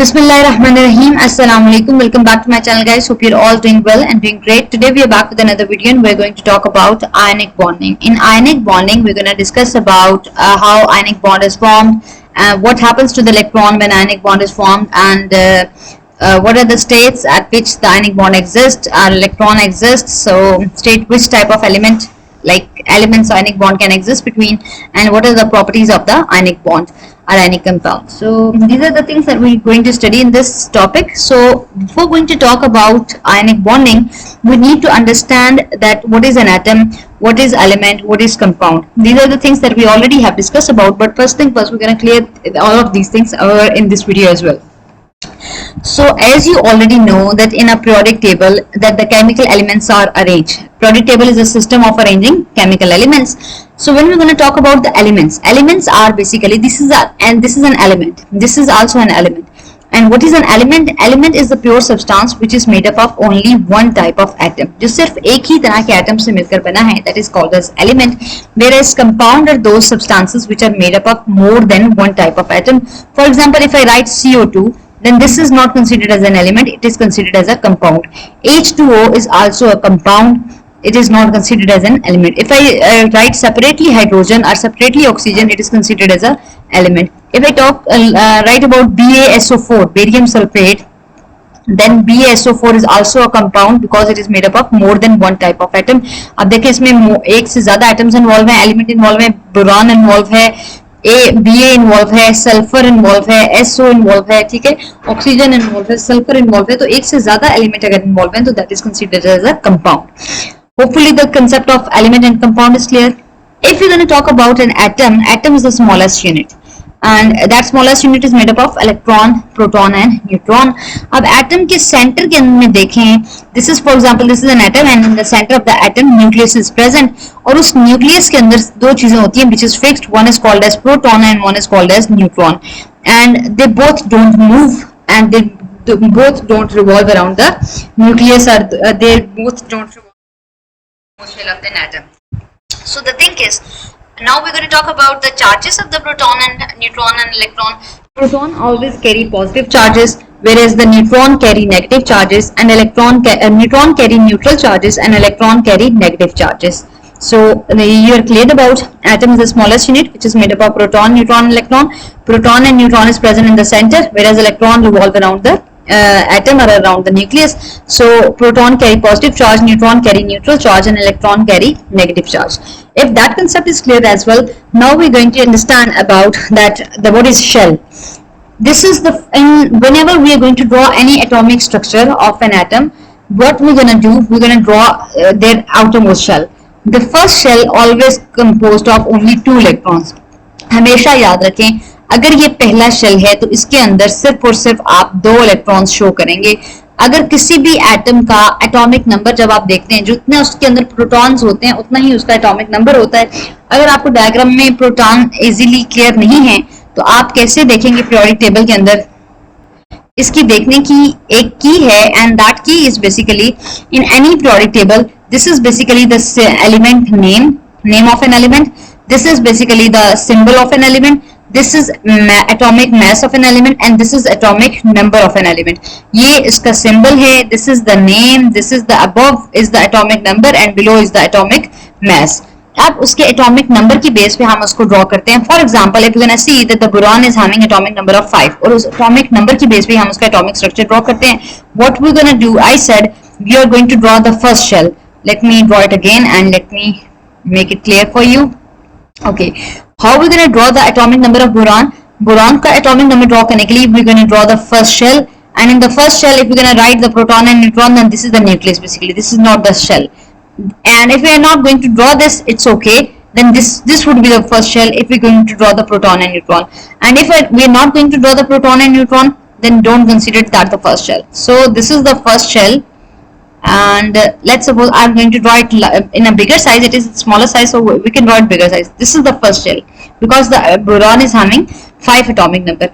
Bismillahirrahmanirrahim. Assalamu alaikum. Welcome back to my channel, guys. Hope you're all doing well and doing great. Today we are back with another video and we're going to talk about ionic bonding. In ionic bonding, we're going to discuss about how ionic bond is formed, what happens to the electron when ionic bond is formed, and what are the states at which the ionic bond exists, electron exists. So state which type of element, like elements ionic bond can exist between, and what are the properties of the ionic bond or ionic compound. So these are the things that we're going to study in this topic. So before going to talk about ionic bonding, we need to understand that what is an atom, what is element, what is compound. These are the things that we already have discussed about, but first thing first, we're going to clear all of these things in this video as well. So as you already know that in a periodic table that the chemical elements are arranged. Periodic table is a system of arranging chemical elements. So when we're going to talk about the elements are basically this is an element. This is also an element. And what is an element? Element is the pure substance which is made up of only one type of atom. जो सिर्फ एक ही तरह के atom से मिलकर बना है, that is called as element. Whereas compound are those substances which are made up of more than one type of atom. For example, if I write CO2, then this is not considered as an element, it is considered as a compound. H2O is also a compound, it is not considered as an element. If I write separately hydrogen or separately oxygen, it is considered as an element. If I write about BaSO4, barium sulfate, then BaSO4 is also a compound because it is made up of more than one type of atom. अब देखिए इसमें एक से ज़्यादा atoms involved हैं, element involved है, boron involved है, Ba involve है, सल्फर इन्वॉल्व है, SO इन्वॉल्व है, ठीक है, ऑक्सीजन इन्वॉल्व है, सल्फर इन्वॉल्व है, तो एक से ज्यादा एलिमेंट अगर इन्वॉल्व है तो that is considered as a compound. Hopefully the concept of element and compound is clear. If you're going to talk about an atom is the smallest unit, and that smallest unit is made up of electron, proton and neutron. अब atom के center के अंदर में देखें, this is for example this is an atom and in the center of the atom nucleus is present. और उस nucleus के अंदर दो चीजें होती हैं which is fixed, one is called as proton and one is called as neutron, and they both don't move and they both don't revolve around the nucleus, or they both don't revolve around the shell of the atom. So the thing is, now we're going to talk about the charges of the proton and neutron and electron. Proton always carry positive charges, whereas the neutron carry negative charges, and neutron carry neutral charges and electron carry negative charges. So you are clear about atom is the smallest unit which is made up of proton, neutron and electron. Proton and neutron is present in the center, whereas electron revolve around the atom or around the nucleus. So proton carry positive charge, neutron carry neutral charge and electron carry negative charge. If that concept is clear as well, now we're going to understand about what is shell. This is whenever we are going to draw any atomic structure of an atom, what we're going to do, we're going to draw their outermost shell. The first shell always composed of only 2 electrons. हमेशा याद रखें, अगर ये पहला shell है तो इसके अंदर सिर्फ और सिर्फ आप 2 इलेक्ट्रॉन्स शो करेंगे. अगर किसी भी एटम का एटॉमिक नंबर जब आप देखते हैं, जितने उसके अंदर प्रोटॉन्स होते हैं उतना ही उसका एटॉमिक नंबर होता है. अगर आपको डायग्राम में प्रोटॉन इजीली क्लियर नहीं है तो आप कैसे देखेंगे पीरियोडिक टेबल के अंदर? इसकी देखने की एक की है, एंड दैट की is basically in any periodic table, this is basically the element name of an element, this is basically the symbol of an element, this is atomic mass of an element, and this is atomic number of an element. ये इसका symbol है, this is the name, this is the above is the atomic number and below is the atomic mass. अब उसके atomic number की base पे हम उसको draw करते हैं. For example, if you're gonna see that the boron is having atomic number of 5, और उस atomic number की base पे हम उसका atomic structure draw करते हैं. What we're gonna do, I said we are going to draw the first shell. Let me draw it again and let me make it clear for you. Okay. How we're going to draw the atomic number of boron? Boron का atomic number draw करने के लिए we're going to draw the first shell, and in the first shell if we're going to write the proton and neutron, then this is the nucleus basically. This is not the shell. And if we are not going to draw this, it's okay. Then this would be the first shell if we're going to draw the proton and neutron. And if we are not going to draw the proton and neutron, then don't consider that the first shell. So this is the first shell. And let's suppose I'm going to draw it in a bigger size. It is smaller size, so we can draw it bigger size. This is the first shell because the boron is having 5 atomic number.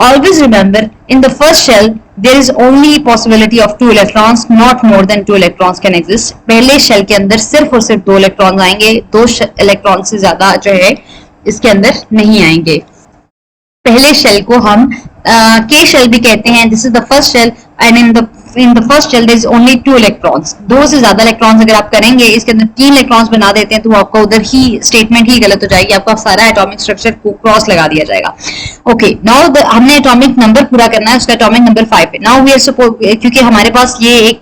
Always remember, in the first shell there is only possibility of 2 electrons, not more than 2 electrons can exist. पहले shell के अंदर सिर्फ और सिर्फ 2 electrons आएंगे, 2 electrons से ज्यादा जो है इसके अंदर नहीं आएंगे. पहले शेल को हम K शेल भी कहते हैं. This is the first shell and in the first shell there is only 2 electrons. दो से ज्यादा इलेक्ट्रॉन्स अगर आप करेंगे, इसके अंदर 3 इलेक्ट्रॉन्स बना देते हैं, तो आपका उधर ही स्टेटमेंट ही गलत हो जाएगी, आपका सारा एटॉमिक स्ट्रक्चर को क्रॉस लगा दिया जाएगा. ओके, नाउ हमने एटॉमिक नंबर पूरा करना है, उसका एटॉमिक नंबर 5 है. नाउ वी आर सपोज, क्योंकि हमारे पास ये एक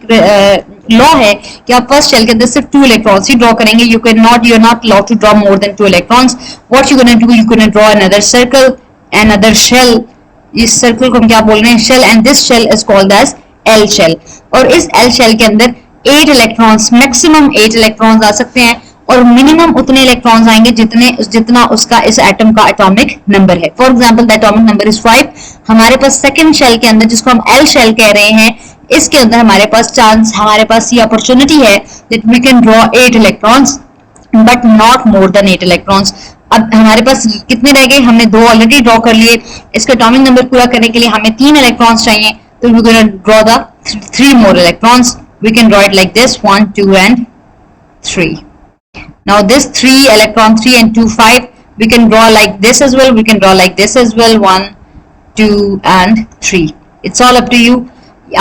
लॉ है कि आप फर्स्ट शेल के अंदर सिर्फ 2 इलेक्ट्रॉन्स ही ड्रॉ करेंगे. You are not allowed to draw more than 2 electrons. What you gonna do, you gonna draw another circle, another shell. इस सर्कल को हम क्या बोल रहे हैं? Shell. And this shell is called as L shell. और इस एल शेल के अंदर 8 इलेक्ट्रॉन्स, मैक्सिमम 8 इलेक्ट्रॉन्स आ सकते हैं, और मिनिमम उतने इलेक्ट्रॉन्स आएंगे जितना उसका इस एटम का एटॉमिक नंबर है. For example the atomic number is 5. हमारे पास सेकंड शेल के अंदर, जिसको हम एल शेल कह रहे हैं, इसके अंदर हमारे पास ये अपॉर्चुनिटी है that we can draw 8 electrons but not more than 8 electrons. अब हमारे पास कितने रह गए? हमने 2 ऑलरेडी ड्रॉ कर लिए. इसका एटॉमिक नंबर पूरा करने के लिए हमें 3 इलेक्ट्रॉन्स चाहिए, तो we're going to draw the 3 more electrons. We can draw it like this: 1, 2 and 3. Now this 3 electron, 3 and 2, 5, we can draw like this as well, we can draw like this as well: 1, 2 and 3. It's all up to you.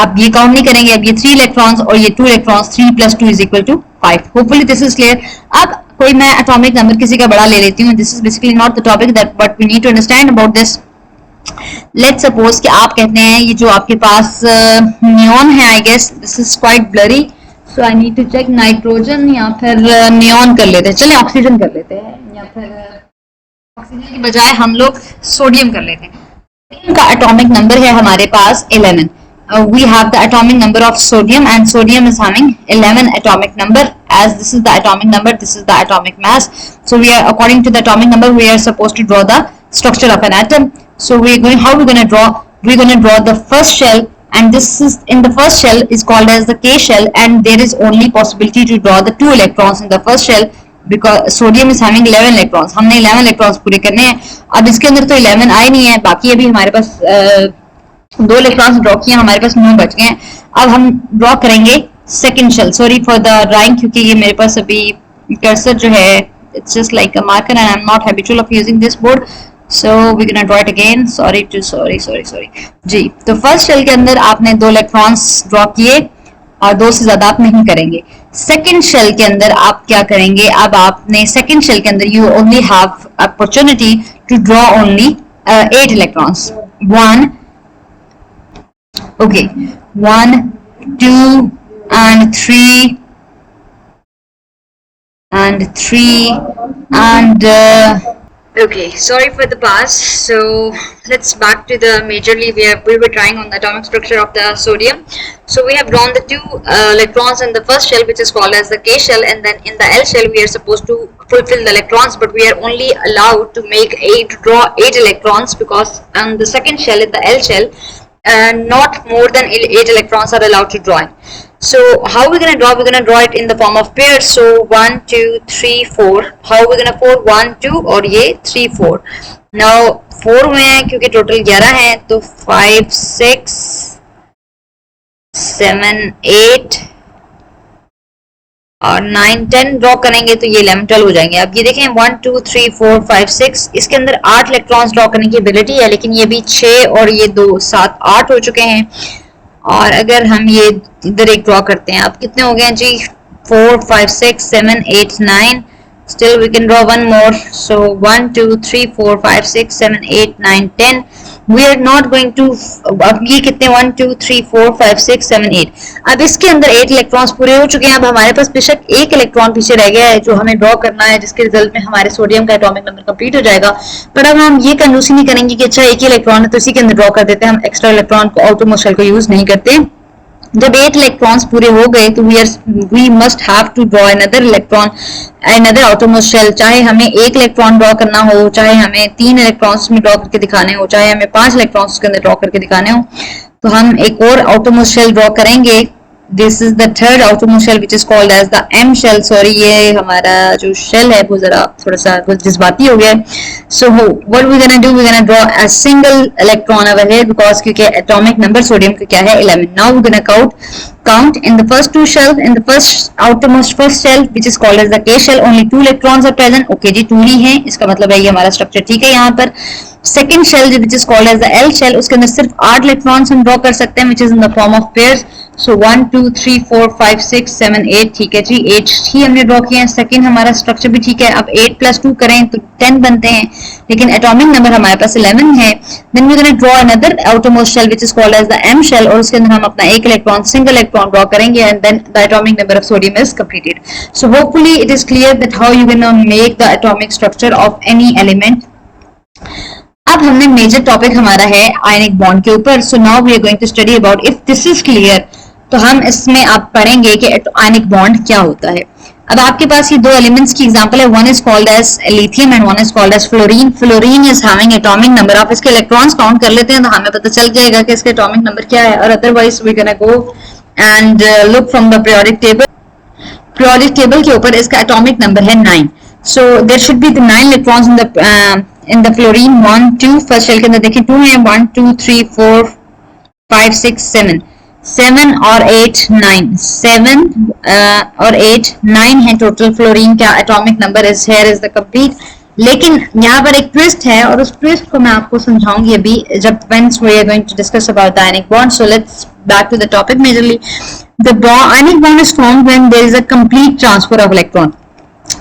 आप ये count नहीं करेंगे. अब ये 3 electrons और ये 2 electrons, 3 plus 2 is equal to 5. Hopefully this is clear. अब कोई मैं एटॉमिक नंबर किसी का बड़ा ले लेती हूँ. This is basically not the topic that but we need to understand about this. Let's suppose कि आप कहते हैं ये जो आपके पास नियॉन है, I guess this is quite blurry, so I need to check nitrogen या फिर नियॉन कर लेते हैं. चलिए ऑक्सीजन कर लेते हैं, या फिर ऑक्सीजन की बजाय हम लोग सोडियम कर लेते हैं. सोडियम का एटॉमिक नंबर है हमारे पास 11. We have the atomic number of sodium, and sodium is having 11 atomic number. As this is the atomic number, this is the atomic mass. So we are, according to the atomic number, we are supposed to draw the structure of an atom. So how we're going to draw? We're going to draw the first shell, and this is in the first shell is called as the K shell, and there is only possibility to draw the 2 electrons in the first shell because sodium is having 11 electrons. हमने 11 electrons पूरे करने हैं. अब इसके अंदर तो 11 आए नहीं है, बाकी अभी हमारे पास 2 इलेक्ट्रॉन्स ड्रॉ किए, हमारे पास 9 बच गए हैं. अब हम ड्रॉ करेंगे second shell. Sorry for the drawing, क्योंकि ये मेरे पास अभी कर्सर जो है it's just like a marker and I am not habitual of using this board, so we can draw it again. Sorry जी. तो फर्स्ट शेल के अंदर आपने 2 इलेक्ट्रॉन्स ड्रॉ किए और 2 से ज्यादा आप नहीं करेंगे. सेकंड शेल के अंदर आप क्या करेंगे? अब आपने सेकंड शेल के अंदर you only have opportunity to draw only 8 electrons. 1, 2 and 3 and okay, sorry for the pause. So let's back to the majorly we were trying on the atomic structure of the sodium. So we have drawn the 2 electrons in the first shell, which is called as the K shell, and then in the L shell we are supposed to fulfill the electrons, but we are only allowed to draw 8 electrons, because on the second shell, in the L shell, not more than 8 electrons are allowed to draw in. So how we're going to draw? We're going to draw it in the form of pairs. So 1, 2, 3, 4. How we're going to 4? 1, 2 और ये 3, 4. Now 4 में है क्योंकि total 11 है, तो 5, 6, 7, 8 और 9, 10 draw करेंगे तो ये 11, 12 हो जाएंगे. अब ये देखें 1, 2, 3, 4, 5, 6. इसके अंदर 8 इलेक्ट्रॉन्स ड्रॉ करने की एबिलिटी है, लेकिन ये भी 6 और ये 2, 7, 8 हो चुके हैं. और अगर हम ये इधर एक ड्रॉ करते हैं, अब कितने हो गए जी? 4, 5, 6, 7, 8, 9. Still we can draw one more. So 1, 2, 3, 4, 5, 6, 7, 8, 9, 10. We are not going to. अब ये कितने? 1, 2, 3, 4, 5, 6, 7, 8. अब इसके अंदर 8 इलेक्ट्रॉन्स पूरे हो चुके हैं. अब हमारे पास बेशक 1 इलेक्ट्रॉन पीछे रह गया है जो हमें ड्रॉ करना है, जिसके रिजल्ट में हमारे सोडियम का एटॉमिक नंबर कंप्लीट हो जाएगा. पर अब हम ये कंजूसी नहीं करेंगे कि अच्छा 1 ही इलेक्ट्रॉन है तो इसी के अंदर ड्रॉ कर देते हैं. हम एक्स्ट्रा इलेक्ट्रॉन को आउटरमोस्ट शेल को यूज नहीं करते. जब 8 इलेक्ट्रॉन्स पूरे हो गए तो we must have to draw another electron, another outermost shell. चाहे हमें 1 इलेक्ट्रॉन ड्रॉ करना हो, चाहे हमें 3 इलेक्ट्रॉन्स में ड्रॉ करके दिखाने हो, चाहे हमें 5 इलेक्ट्रॉन्स के अंदर ड्रॉ करके दिखाने हो, तो हम एक और आउटरमोस्ट शेल ड्रॉ करेंगे. This is the third outermost shell, which is called as the M shell. Sorry, ये हमारा जो शेल है वो जरा थोड़ा सा कुछ जज्बाती हो गया. So what we gonna do? We gonna draw a single electron over here, because क्योंकि एटॉमिक नंबर सोडियम का क्या है? 11. Now we gonna count count in the first two shells, in the outermost first shell which is called as the K shell, only 2 electrons are present. Okay जी, 2 ही हैं, इसका मतलब है ये हमारा स्ट्रक्चर ठीक है यहाँ पर. Second shell which is called as the L shell, उसके अंदर सिर्फ 8 इलेक्ट्रॉन्स हम ड्रॉ कर सकते हैं, which is in the form of pairs. So 1 2 3 4 5 6 7 8, ठीक है जी, 8 ही हमने ड्रॉ किए हैं. सेकेंड हमारा स्ट्रक्चर भी ठीक है. अब 8 + 2 करें तो 10 बनते हैं, लेकिन एटॉमिक नंबर हमारे पास 11 है. Then we gonna draw another outermost shell which is called as the M shell, और उसके अंदर हम अपना एक इलेक्ट्रॉन, सिंगल इलेक्ट्रॉन ड्रॉ करेंगे, and then the atomic number of sodium is completed. So hopefully it is clear that how you can make the atomic structure of any element. अब हमने major topic हमारा है ionic bond के ऊपर. So now we are going to study about, if this is clear तो हम इसमें आप पढ़ेंगे कि आयनिक बॉन्ड क्या होता है. अब आपके पास ये दो एलिमेंट्स की एग्जांपल है, one is called as lithium and one is called as fluorine. Fluorine is having atomic number, आप इसके इलेक्ट्रॉन्स काउंट कर लेते हैं तो हमें पता चल जाएगा कि इसका एटॉमिक नंबर क्या है, और otherwise we gonna go and look from the periodic table. Periodic table के ऊपर इसका एटॉमिक नंबर है 9. So there should be the 9 electrons in the fluorine. 1 2, first shell के अंदर देखिए 2 है, 1 2 3 4 5 6 7, 7 और 8 9, 7 और 8 9 है टोटल फ्लोरीन का atomic number. Is here is the complete. लेकिन यहाँ पर एक ट्विस्ट है, और उस ट्विस्ट को मैं आपको समझाऊंगी अभी जब whence we are going to discuss about the ionic bond. So let's back to the topic. Majorly the ionic bond is formed when there is a complete transfer of electron.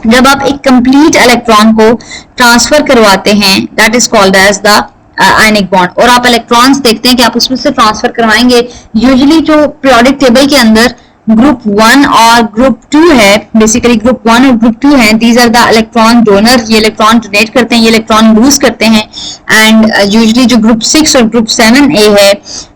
जब आप एक complete electron को transfer करवाते हैं, that is called as the ionic bond. और आप electrons देखते हैं कि आप उसमें से ट्रांसफर करवाएंगे. यूजुअली जो पीरियोडिक टेबल के अंदर ग्रुप 1 और ग्रुप 2 है, बेसिकली ग्रुप 1 और ग्रुप 2 है, these are the electron donor. ये इलेक्ट्रॉन डोनेट करते हैं, ये इलेक्ट्रॉन लूज करते हैं. एंड यूजुअली जो ग्रुप 6 और ग्रुप 7A है,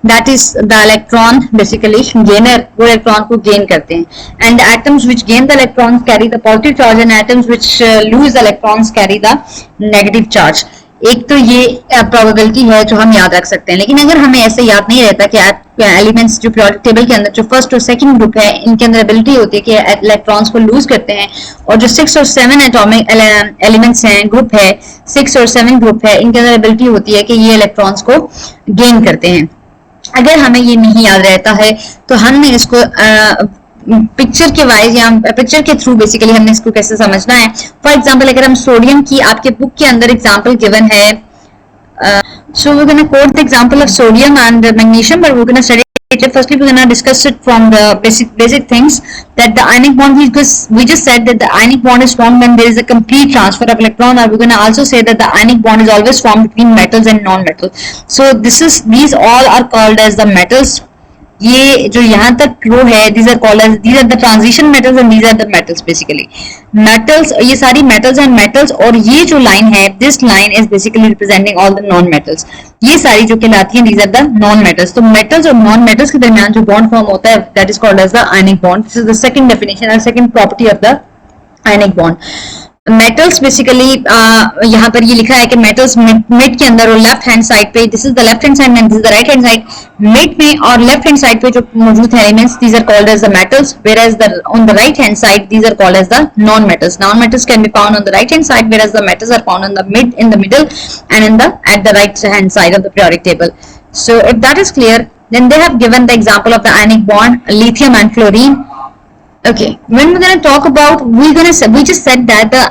that is the electron basically gainer, वो इलेक्ट्रॉन को गेन करते हैं. And atoms which gain the electrons carry the positive charge, and atoms which lose the electrons carry the negative charge. एक तो ये probability है जो हम याद रख सकते हैं. लेकिन अगर हमें ऐसे याद नहीं रहता कि एलिमेंट्स जो पीरियोडिक टेबल के अंदर जो फर्स्ट और सेकंड ग्रुप है, इनके अंदर एबिलिटी होती है कि इलेक्ट्रॉन्स को लूज करते हैं, और जो 6 और 7 एटॉमिक एलिमेंट्स हैं, ग्रुप है 6 और 7 ग्रुप है, इनके अंदर एबिलिटी होती है कि ये इलेक्ट्रॉन्स को गेन करते हैं. अगर हमें ये नहीं याद रहता है तो हमने इसको पिक्चर के वाइज या पिक्चर के थ्रू बेसिकली हमने इसको कैसे समझना है. फॉर एग्जांपल अगर हम सोडियम की, आपके बुक के अंदर एग्जांपल गिवन है, so we're going to quote the example of sodium and magnesium, but we're going to study it. Firstly, we're going to discuss it from the basic things, that the ionic bond, we just said that the ionic bond is formed when there is a complete transfer of electron, or we're going to also say that the ionic bond is always formed between metals and non-metals. So these all are called as the metals. ये जो यहाँ तक रो है, these are the transition metals and these are the metals basically. Metals, ये सारी metals and metals, और ये जो line है, this line is basically representing all the non-metals. ये सारी जो कहलाती हैं, these are the non-metals. तो metals और non-metals के दरमियान जो bond form होता है, that is called as the ionic bond. This is the second definition and second property of the ionic bond. Metals basically यहाँ पर ये लिखा है कि मेटल्स मिड के अंदर और लेफ्ट हैंड साइड पे, this is the left hand side and this is the right hand side. Mid में और लेफ्ट हैंड साइड पे जो मौजूद है elements, these are called as the metals, whereas on the right hand side these are called as the non metals. Non metals can be found on the right hand side, whereas the metals are found in the middle and at the right hand side of the periodic table. So if that is clear, then they have given the example of the ionic bond, lithium and fluorine. Okay, when we're going to talk about, we just said that the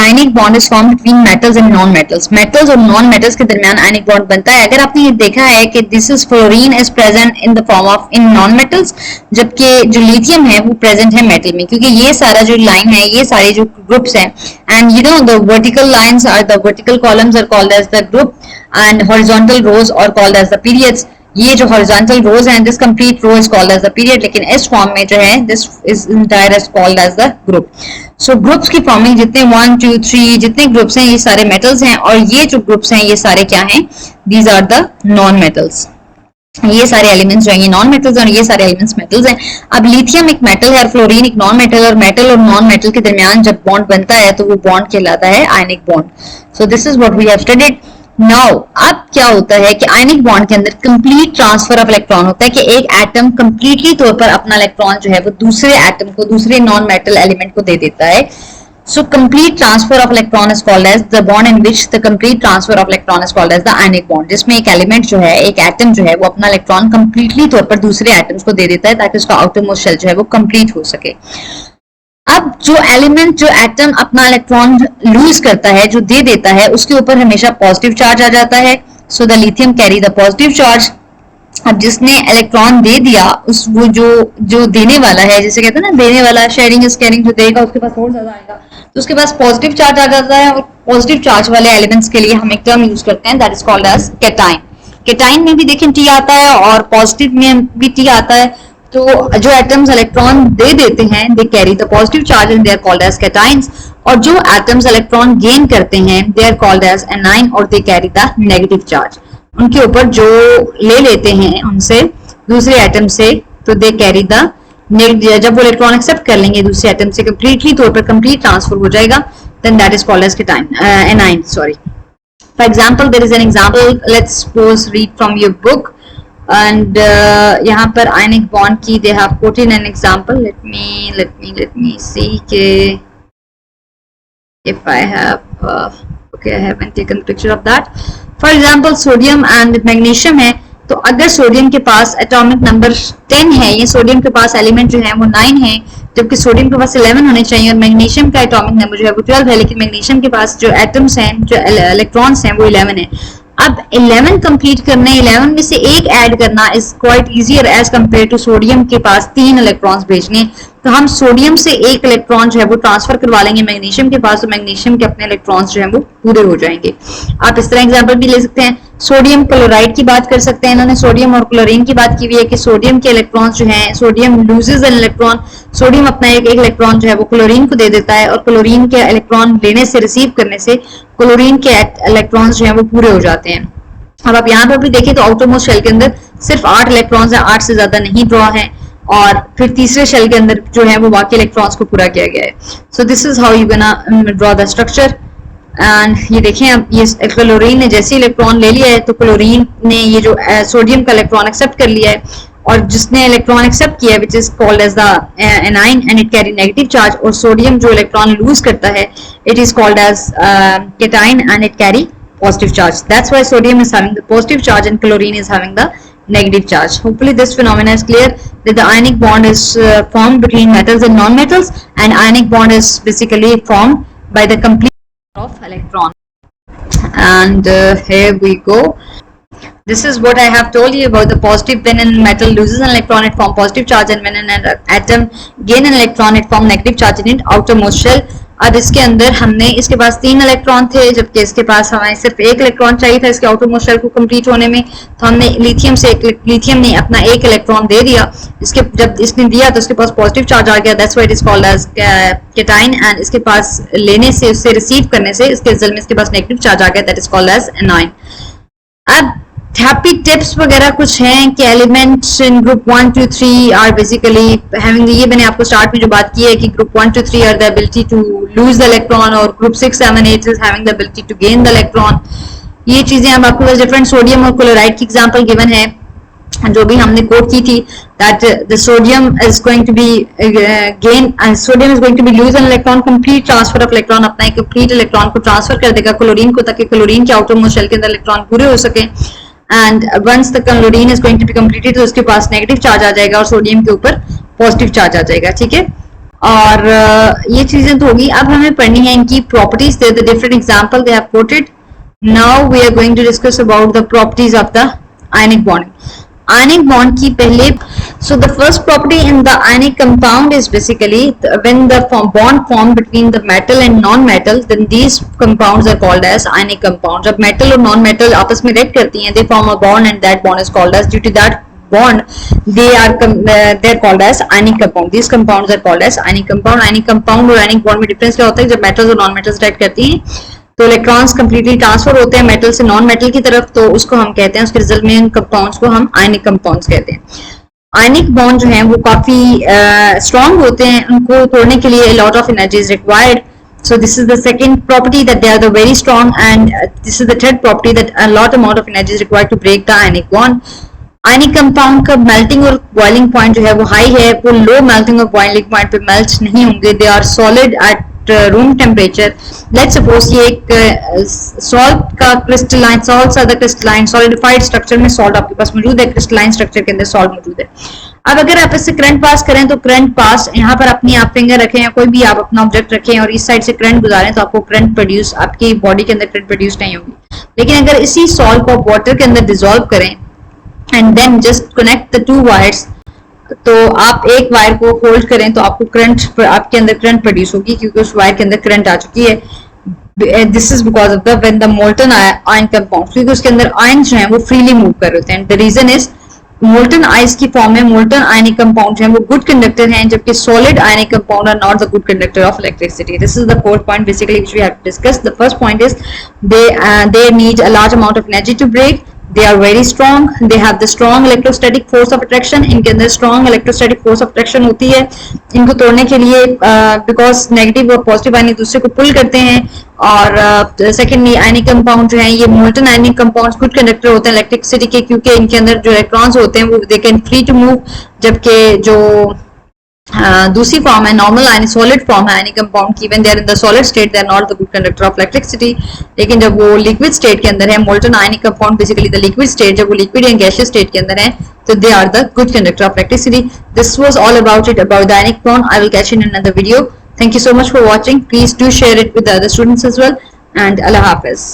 ionic bond is formed between metals and non-metals. Metals और non-metals के दरमियान ionic bond बनता है. अगर आपने ये देखा है कि this is fluorine is present in the form of in non-metals, जबकि जो lithium है वो present है metal में, क्योंकि ये सारा जो line है, ये सारे जो groups हैं, and you know the vertical lines are the vertical columns are called as the group and horizontal rows are called as the periods. ये जो हॉरिजॉन्टल रोज हैं, this complete row is called as the period, लेकिन इस form में जो है this is entire is called as the group. So groups की forming जितने 1 2 3 जितने ग्रुप्स हैं, ये सारे मेटल्स हैं, और ये जो ग्रुप्स हैं ये सारे क्या हैं, these are the non metals. ये सारे एलिमेंट्स जो हैं ये नॉन मेटल्स और ये सारे एलिमेंट्स मेटल्स हैं. अब लिथियम एक मेटल है और फ्लोरीन एक नॉन मेटल, और मेटल और नॉन मेटल के दरमियान जब बॉन्ड बनता है तो वो बॉन्ड कहलाता है ionic bond. So this is what we have studied. Now अब क्या होता है कि आयनिक बॉन्ड के अंदर कंप्लीट ट्रांसफर ऑफ इलेक्ट्रॉन होता है, कि एक एटम कंप्लीटली तौर पर अपना इलेक्ट्रॉन जो है वो दूसरे एटम को, दूसरे नॉन मेटल एलिमेंट को दे देता है. So complete transfer of electron is called as the bond in which the complete transfer of electron is called as the ionic bond, जिसमें एक एलिमेंट जो है, एक एटम जो है, वो अपना इलेक्ट्रॉन कंप्लीटली तौर पर दूसरे एटम्स को दे देता है ताकि उसका आउटर मोस्ट शेल जो है वो कंप्लीट हो सके। अब जो एलिमेंट, जो एटम अपना इलेक्ट्रॉन लूज करता है, जो दे देता है, उसके ऊपर हमेशा पॉजिटिव चार्ज आ जाता है। So the lithium carry the positive charge. अब जिसने इलेक्ट्रॉन दे दिया, उस वो जो देने वाला है, जैसे कहते हैं ना देने वाला, शेयरिंग इज केयरिंग, जो देगा उसके पास और ज्यादा आएगा, तो उसके पास पॉजिटिव चार्ज आ जाता है। और पॉजिटिव चार्ज वाले एलिमेंट्स के लिए हम एक टर्म यूज करते हैं, that is called as cation. Cation में भी देखें टी आता है और पॉजिटिव में भी टी आता है। तो जो एटम्स इलेक्ट्रॉन दे देते हैं, they carry the positive charge and they are called as cations. और जो एटम्स इलेक्ट्रॉन गेन करते हैं, they are called as anion और they carry the negative charge. उनके ऊपर जो ले लेते हैं उनसे, दूसरे एटम से, तो दे कैरी द नेगेटिव। जब वो इलेक्ट्रॉन एक्सेप्ट कर लेंगे दूसरे एटम से, कंप्लीटली तौर पर कंप्लीट ट्रांसफर हो जाएगा, then that is called as cation, anion, sorry. For example, there is an example, let's suppose read from your book, and यहाँ पर आयनिक बॉन्ड की they have quoted an example. Let me see के if I have okay, I haven't taken picture of that. For example, sodium and magnesium है। तो अगर sodium के पास atomic number 10 है, ये सोडियम के पास एलिमेंट जो है वो 9 है, जबकि सोडियम के पास 11 होने चाहिए, और मैग्नीशियम का एटॉमिक नंबर जो है वो 12 है, लेकिन मैग्नीशियम के पास जो एटम्स हैं, जो इलेक्ट्रॉन्स हैं, वो 11 है। अब 11 कंप्लीट करने, 11 में से एक ऐड करना is quite easier as compare to sodium के पास 3 इलेक्ट्रॉन्स भेजने। तो हम सोडियम से एक इलेक्ट्रॉन जो है वो ट्रांसफर करवा लेंगे मैग्नीशियम के पास, तो मैग्नीशियम के अपने इलेक्ट्रॉन्स जो है वो पूरे हो जाएंगे। आप इस तरह एग्जांपल भी ले सकते हैं। सोडियम क्लोराइड की बात कर सकते हैं। इन्होंने सोडियम और क्लोरीन की बात की हुई है कि सोडियम के इलेक्ट्रॉन्स जो हैं, sodium loses an electron, sodium अपना एक इलेक्ट्रॉन जो है वो क्लोरीन को दे देता है, और क्लोरीन के इलेक्ट्रॉन लेने से, रिसीव करने से क्लोरीन के इलेक्ट्रॉन्स जो है वो पूरे हो जाते हैं। अब आप यहाँ पर भी देखें तो आउटर मोस्ट शेल के अंदर सिर्फ 8 इलेक्ट्रॉन्स हैं, 8 से ज्यादा नहीं ड्रॉ है, और फिर तीसरे शेल के अंदर जो है वो बाकी इलेक्ट्रॉन्स को पूरा किया गया है। सो this is how you gonna draw the structure. And ये देखें, अब ये क्लोरीन ने जैसे इलेक्ट्रॉन ले लिया है, तो क्लोरीन ने ये जो सोडियम का इलेक्ट्रॉन एक्सेप्ट कर लिया है, और जिसने इलेक्ट्रॉन एक्सेप्ट किया है, which is called as the anion and it carry negative charge. और सोडियम जो इलेक्ट्रॉन लूज करता है, it is called as cation and it carry positive charge. That's why sodium is having the positive charge and chlorine is having the negative charge. Hopefully this phenomena is clear, that the ionic bond is formed between metals and non-metals, and ionic bond is basically formed by the complete of electron. And here we go. This is what I have told you about the positive. When a metal loses an electron, it forms positive charge, and when an atom gain an electron, it forms negative charge in its outermost shell. अब इसके अंदर हमने, इसके पास 3 electron थे, जबकि इसके पास हमें सिर्फ 1 इलेक्ट्रॉन चाहिए था इसके आउटरमोस्ट शेल को कंप्लीट होने में। तो हमने लिथियम ने अपना 1 इलेक्ट्रॉन दे दिया। इसके जब इसने दिया तो इसके पास पॉजिटिव चार्ज आ गया, that's why it is called as cation. And इसके पास लेने से, उससे रिसीव करने से, इसके रिजल्ट में इसके पास नेगेटिव चार्ज आ गया, that is called as anion. अब हैप्पी टिप्स वगैरह कुछ हैं कि elements in group 1 2 3 are basically having, ये मैंने आपको स्टार्ट में जो बात की है कि group 1 2 3 are the ability to lose the electron, और group 6 7 8 is having the ability to gain the electron. ये चीजें हम आपको डिफरेंट सोडियम और क्लोराइड की एग्जांपल गिवन है, जो भी हमने कोट की थी, that the sodium is going to be sodium is going to be lose an electron, complete transfer of electron, अपना एक complete electron को ट्रांसफर कर देगा क्लोरीन को, ताकि क्लोरीन के आउटर मोस्ट शेल के अंदर इलेक्ट्रॉन पूरे हो सके। And once the chlorine is going to be completed, तो उसके पास नेगेटिव चार्ज आ जाएगा और सोडियम के ऊपर पॉजिटिव चार्ज आ जाएगा, ठीक है। और ये चीजें तो होगी। अब हमें पढ़नी है इनकी properties, they the different example they have quoted. Now we are going to discuss about the properties of the ionic bond. Ionic bond की पहले, so the first property in the ionic compound is basically when the bond formed between the metal and non-metal, then these compounds are called as ionic compounds. जब metal और non-metal आपस में react करती हैं, they form a bond and that bond is called as, due to that bond they are called as ionic compound. These compounds are called as ionic compound. Ionic compound और ionic bond में difference क्या होता है? जब metals और non-metals react करती हैं तो इलेक्ट्रॉन्स कंप्लीटली ट्रांसफर होते हैं मेटल से नॉन मेटल की तरफ, तो उसको हम कहते हैं, उसके रिजल्ट में इन कंपाउंड्स को हम आयनिक कंपाउंड्स कहते हैं। आयनिक बॉन्ड जो हैं वो काफी स्ट्रॉन्ग होते हैं, उनको तोड़ने के लिए lot of energy is required. So this is the second property, that they are the very strong, and this is the third property, that a lot amount of energy is required to break the ionic bond. Ionic compound का melting और boiling point जो है वो high है, वो low melting और boiling point पे melt नहीं होंगे। They are solid at at room temperature. Let's suppose ये एक salt का crystalline, salts are the crystalline solidified structure में salt आपके पास मौजूद है, crystalline structure के अंदर salt मौजूद है. अब अगर आप इससे करंट पास करें तो करंट पास यहाँ पर अपनी आप फिंगर रखें या कोई भी आप अपना ऑब्जेक्ट रखें और इस साइड से करंट गुजारें तो आपको करंट प्रोड्यूस, आपकी बॉडी के अंदर करंट प्रोड्यूस नहीं होगी. लेकिन अगर इसी सॉल्ट को वाटर के अंदर डिसॉल्व करें and then just connect the two wires, तो आप एक वायर को होल्ड करें तो आपको करंट, आपके अंदर करंट प्रोड्यूस होगी क्योंकि उस वायर के अंदर करंट आ चुकी है. This is because of the when the molten ion compound, क्योंकि उसके अंदर आयन जो है वो फ्रीली मूव कर रहे होते हैं. The reason is molten ice की फॉर्म में मोल्टन आयनिक कंपाउंड है वो गुड कंडक्टर हैं, जबकि solid ionic compound are not the good conductor of electricity. This is the fourth point basically which we have to discuss. The first point is they need a large amount of energy to break. They are very strong. They have the strong electrostatic force of attraction. इनके अंदर strong electrostatic force of attraction होती है. इनको तोड़ने के लिए because negative और positive ion एक दूसरे को pull करते हैं. और secondly आयनिक कंपाउंड जो है ये molten ionic compounds good conductor होते हैं इलेक्ट्रिसिटी के, क्योंकि इनके अंदर जो इलेक्ट्रॉन्स होते हैं वो they can free to move, जबकि जो दूसरी फॉर्म है नॉर्मल आयनिक सॉलिड फॉर्म है आयनिक कंपाउंड की, when they are in the solid state they are not the good conductor of electricity. लेकिन जब वो लिक्विड स्टेट के अंदर है, molten ionic compound basically the liquid state, जब वो लिक्विड या गैसियस स्टेट के अंदर है तो they are the good conductor of electricity. This was all about it about the ionic bond. I will catch in another video. Thank you so much for watching. Please do share it with the other students as well, and Allah Hafiz.